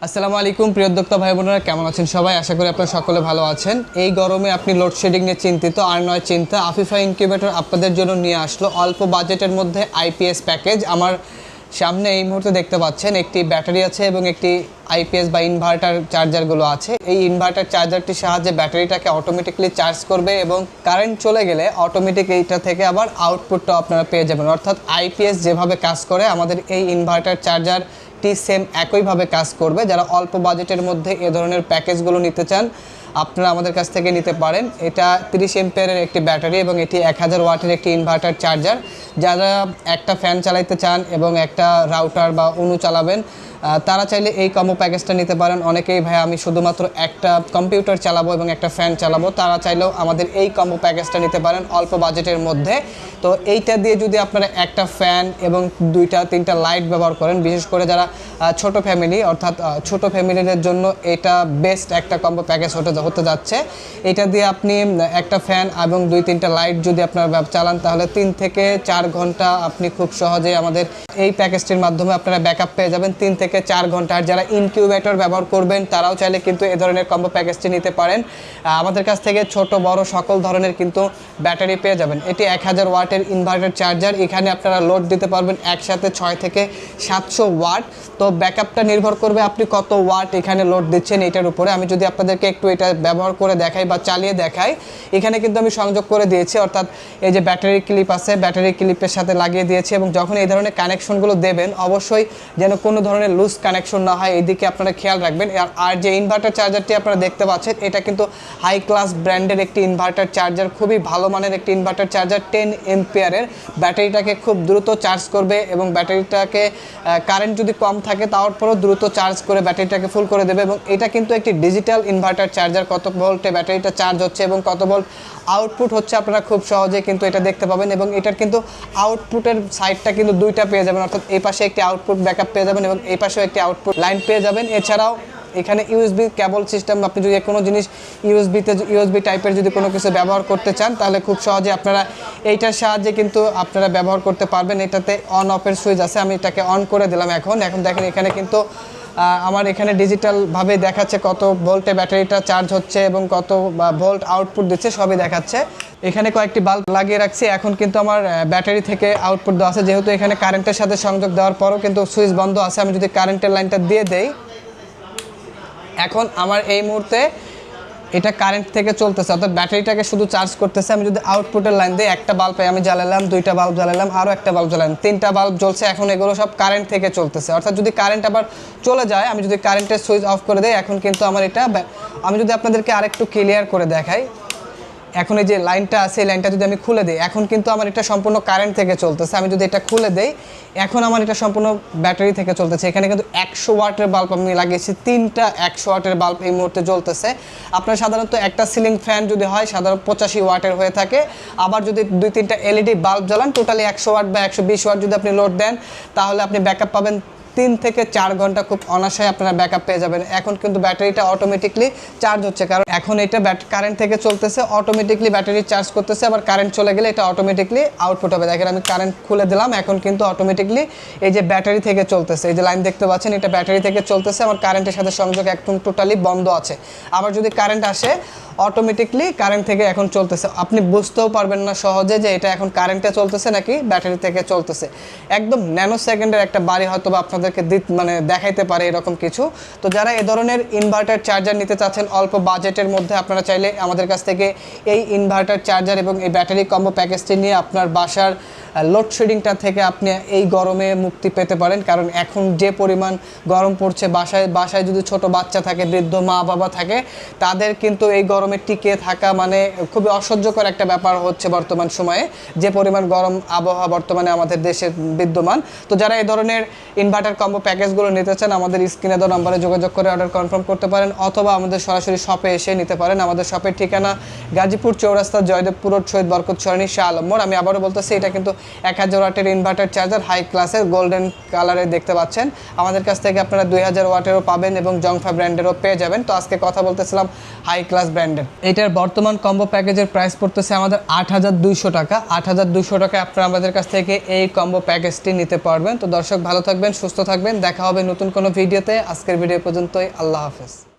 আসসালামু আলাইকুম প্রিয় উদ্যোক্তা ভাই বোনেরা, কেমন আছেন সবাই? আশা করি আপনারা সকলে ভালো আছেন। এই গরমে আপনি লোডশেডিং নিয়ে চিন্তিত আর নয় চিন্তা, আফিফা ইনকিউবেটর আপনাদের জন্য নিয়ে আসলো অল্প বাজেটের মধ্যে আইপিএস প্যাকেজ। আমার সামনে এই মুহূর্তে দেখতে পাচ্ছেন একটি ব্যাটারি আছে এবং একটি আইপিএস বা ইনভার্টার চার্জারগুলো আছে। এই ইনভার্টার চার্জারটির সাহায্যে ব্যাটারিটাকে অটোমেটিকলি চার্জ করবে এবং কারেন্ট চলে গেলে অটোমেটিক এইটা থেকে আবার আউটপুটটা আপনারা পেয়ে যাবেন। অর্থাৎ আইপিএস যেভাবে কাজ করে আমাদের এই ইনভার্টার চার্জারটি সেম একইভাবে কাজ করবে। যারা অল্প বাজেটের মধ্যে এ ধরনের প্যাকেজগুলো নিতে চান আপনারা আমাদের কাছ থেকে নিতে পারেন। এটা 30 এম্পিয়ারের একটি ব্যাটারি এবং এটি 1000 ওয়াটের একটি ইনভার্টার চার্জার। যারা একটা ফ্যান চালাইতে চান এবং একটা রাউটার বা অনু চালাবেন তারা চাইলে এই কম্বো প্যাকেজটা নিতে পারেন। অনেকেই ভাই আমি শুধুমাত্র একটা কম্পিউটার চালাবো এবং একটা ফ্যান চালাবো, তারা চাইলেও আমাদের এই কম্বো প্যাকেজটা নিতে পারেন অল্প বাজেটের মধ্যে। তো এইটা দিয়ে যদি আপনারা একটা ফ্যান এবং 2-3টা লাইট ব্যবহার করেন, বিশেষ করে যারা ছোট ফ্যামিলি অর্থাৎ ছোট ফ্যামিলিদের জন্য এটা বেস্ট একটা কম্বো প্যাকেজ হতে যাচ্ছে। এটা দিয়ে আপনি একটা ফ্যান এবং 2-3টা লাইট যদি আপনারা চালান তাহলে 3 থেকে 4 ঘন্টা আপনি খুব সহজে আমাদের এই প্যাকেজটির মাধ্যমে আপনারা ব্যাকআপ পেয়ে যাবেন 3 থেকে 4 ঘন্টা। আর যারা ইনকিউবেটর ব্যবহার করবেন তারাও চাইলে কিন্তু এ ধরনের কম্বো প্যাকেজটি নিতে পারেন। আমাদের কাছ থেকে ছোট বড় সকল ধরনের কিন্তু ব্যাটারি পেয়ে যাবেন। এটি 1000 ওয়াটের ইনভার্টার চার্জার। এখানে আপনারা লোড দিতে পারবেন একসাথে 6 থেকে 700 ওয়াট। তো ব্যাকআপটা নির্ভর করবে আপনি কত ওয়াট এখানে লোড দিচ্ছেন এটার উপরে। আমি যদি আপনাদেরকে একটু এটা ব্যবহার করে দেখাই বা চালিয়ে দেখাই, এখানে কিন্তু আমি সংযোগ করে দিয়েছি, অর্থাৎ এই যে ব্যাটারি ক্লিপ আছে ব্যাটারি ক্লিপের সাথে লাগিয়ে দিয়েছি। এবং যখন এই ধরনের কানেকশনগুলো দেবেন অবশ্যই যেন কোনো ধরনের লুজ কানেকশন না হয়, এইদিকে আপনারা খেয়াল রাখবেন। আর যে ইনভার্টার চার্জারটি আপনারা দেখতে পাচ্ছেন এটা কিন্তু হাই ক্লাস ব্র্যান্ডের একটি ইনভার্টার চার্জার, খুবই ভালো মানের একটি ইনভার্টার চার্জার। 10 এম্পিয়ারের ব্যাটারিটাকে খুব দ্রুত চার্জ করবে এবং ব্যাটারিটাকে কারেন্ট যদি কম থাকে তারপরেও দ্রুত চার্জ করে ব্যাটারিটাকে ফুল করে দেবে। এবং এটা কিন্তু একটি ডিজিটাল ইনভার্টার চার্জার, কত ভোল্টে ব্যাটারিটা চার্জ হচ্ছে এবং কত ভোল্ট আউটপুট হচ্ছে আপনারা খুব সহজে কিন্তু এটা দেখতে পাবেন। এবং এটার কিন্তু আউটপুটের সাইডটা কিন্তু দুইটা পেয়ে যাবেন, অর্থাৎ এই পাশে একটি আউটপুট ব্যাকআপ পেয়ে যাবেন এবং এই পাশেও একটি আউটপুট লাইন পেয়ে যাবেন। এছাড়াও এখানে ইউএসবি কেবল সিস্টেম, আপনি যদি কোনো জিনিস ইউএসবি টাইপের যদি কোনো কিছু ব্যবহার করতে চান তাহলে খুব সহজে আপনারা এইটার সাহায্যে কিন্তু আপনারা ব্যবহার করতে পারবেন। এটাতে অন অফের সুইচ আছে, আমি এটাকে অন করে দিলাম। এখন দেখেন এখানে কিন্তু আমার এখানে ডিজিটালভাবে দেখাচ্ছে কত ভোল্টে ব্যাটারিটা চার্জ হচ্ছে এবং কত ভোল্ট আউটপুট দিচ্ছে সবই দেখাচ্ছে। এখানে কয়েকটি বাল্ব লাগিয়ে রাখছি, এখন কিন্তু আমার ব্যাটারি থেকে আউটপুট দেওয়া আছে। যেহেতু এখানে কারেন্টের সাথে সংযোগ দেওয়ার পরও কিন্তু সুইচ বন্ধ আছে, আমি যদি কারেন্টের লাইনটা দিয়ে দেই, এখন আমার এই মুহূর্তে এটা কারেন্ট থেকে চলতেছে, অর্থাৎ ব্যাটারিটাকে শুধু চার্জ করতেছে। আমি যদি আউটপুটের লাইন দিই, একটা বাল্ব আমি জ্বালালাম, 2টা বাল্ব জ্বালালাম, আরও একটা বাল্ব জ্বালালাম, 3টা বাল্ব জ্বলছে। এখন এগুলো সব কারেন্ট থেকে চলতেছে। অর্থাৎ যদি কারেন্ট আবার চলে যায়, আমি যদি কারেন্টের সুইচ অফ করে দিই, এখন কিন্তু আমার এটা, আমি যদি আপনাদেরকে আরেকটু ক্লিয়ার করে দেখাই, এখন এই যে লাইনটা আছে এই লাইনটা যদি আমি খুলে দিই, এখন কিন্তু আমার এটা সম্পূর্ণ কারেন্ট থেকে চলতেছে। আমি যদি এটা খুলে দেই, এখন আমার এটা সম্পূর্ণ ব্যাটারি থেকে চলতেছে। এখানে কিন্তু 100 ওয়াটের বাল্ব আমি লাগিয়েছি, 3টা 100 ওয়াটের বাল্ব এই মুহূর্তে জ্বলতেছে। আপনার সাধারণত একটা সিলিং ফ্যান যদি হয় সাধারণত 85 ওয়াটের হয়ে থাকে। আবার যদি 2-3টা এলইডি বাল্ব জ্বালান, টোটালি 100 ওয়াট বা 120 ওয়াট যদি আপনি লোড দেন তাহলে আপনি ব্যাকআপ পাবেন 3 থেকে 4 ঘন্টা, খুব অনায়াসে আপনারা ব্যাকআপ পেয়ে যাবেন। এখন কিন্তু ব্যাটারিটা অটোমেটিকলি চার্জ হচ্ছে, কারণ এখন এটা কারেন্ট থেকে চলতেছে, অটোমেটিকলি ব্যাটারি চার্জ করতেছে। আবার কারেন্ট চলে গেলে এটা অটোমেটিকলি আউটপুট হবে। দেখেন আমি কারেন্ট খুলে দিলাম, এখন কিন্তু অটোমেটিকলি এই যে ব্যাটারি থেকে চলতেছে, এই যে লাইন দেখতে পাচ্ছেন এটা ব্যাটারি থেকে চলতেছে। আমার কারেন্টের সাথে সংযোগ একদম টোটালি বন্ধ আছে। আবার যদি কারেন্ট আসে অটোমেটিকলি কারেন্ট থেকে এখন চলতেছে। আপনি বুঝতেও পারবেন না সহজে যে এটা এখন কারেন্টে চলতেছে নাকি ব্যাটারি থেকে চলতেছে। একদম ন্যানো সেকেন্ডের একটা বাড়ি হয়তো বা আপনাদেরকে দেখাইতে পারে এরকম কিছু। তো যারা এ ধরনের ইনভার্টার চার্জার নিতে চাচ্ছেন অল্প বাজেটের মধ্যে, আপনারা চাইলে আমাদের কাছ থেকে এই ইনভার্টার চার্জার এবং এই ব্যাটারি কম্বো প্যাকেজটি নিয়ে আপনার বাসার লোডশেডিংটা থেকে আপনি এই গরমে মুক্তি পেতে পারেন। কারণ এখন যে পরিমাণ গরম পড়ছে, বাসায় যদি ছোট বাচ্চা থাকে, বৃদ্ধ মা বাবা থাকে, তাদের কিন্তু এই গরমে টিকে থাকা মানে খুবই অসহ্যকর একটা ব্যাপার হচ্ছে বর্তমান সময়ে, যে পরিমাণ গরম আবহাওয়া বর্তমানে আমাদের দেশে বিদ্যমান। তো যারা এই ধরনের ইনভার্টার কম্বো প্যাকেজগুলো নিতে চান আমাদের স্ক্রিনে দেওয়া নম্বরে যোগাযোগ করে অর্ডার কনফার্ম করতে পারেন, অথবা আমাদের সরাসরি শপে এসে নিতে পারেন। আমাদের শপের ঠিকানা গাজীপুর চৌরাস্তা, জয়দেবপুর রোড, শহীদ বরকত সরণি, শাহ আলম মোড়। আমি আবারও বলতেছি এটা কিন্তু 1000 ওয়াটের ইনভার্টার চার্জার, হাই ক্লাসের গোল্ডেন কালারে দেখতে পাচ্ছেন। আমাদের কাছ থেকে আপনারা 2000 ওয়াটেরও পাবেন এবং জংফা ব্র্যান্ডেরও পেয়ে যাবেন। তো আজকে কথা বলতেছিলাম হাই ক্লাস ব্র্যান্ডের। এটার বর্তমান কম্বো প্যাকেজের প্রাইস পড়তেছে আমাদের 8200 টাকা। 8200 টাকায় আপনারা আমাদের কাছ থেকে এই কম্বো প্যাকেজটি নিতে পারবেন। তো দর্শক ভালো থাকবেন, সুস্থ থাকবেন। দেখা হবে নতুন কোনো ভিডিওতে। আজকের ভিডিও পর্যন্তই। আল্লাহ হাফেজ।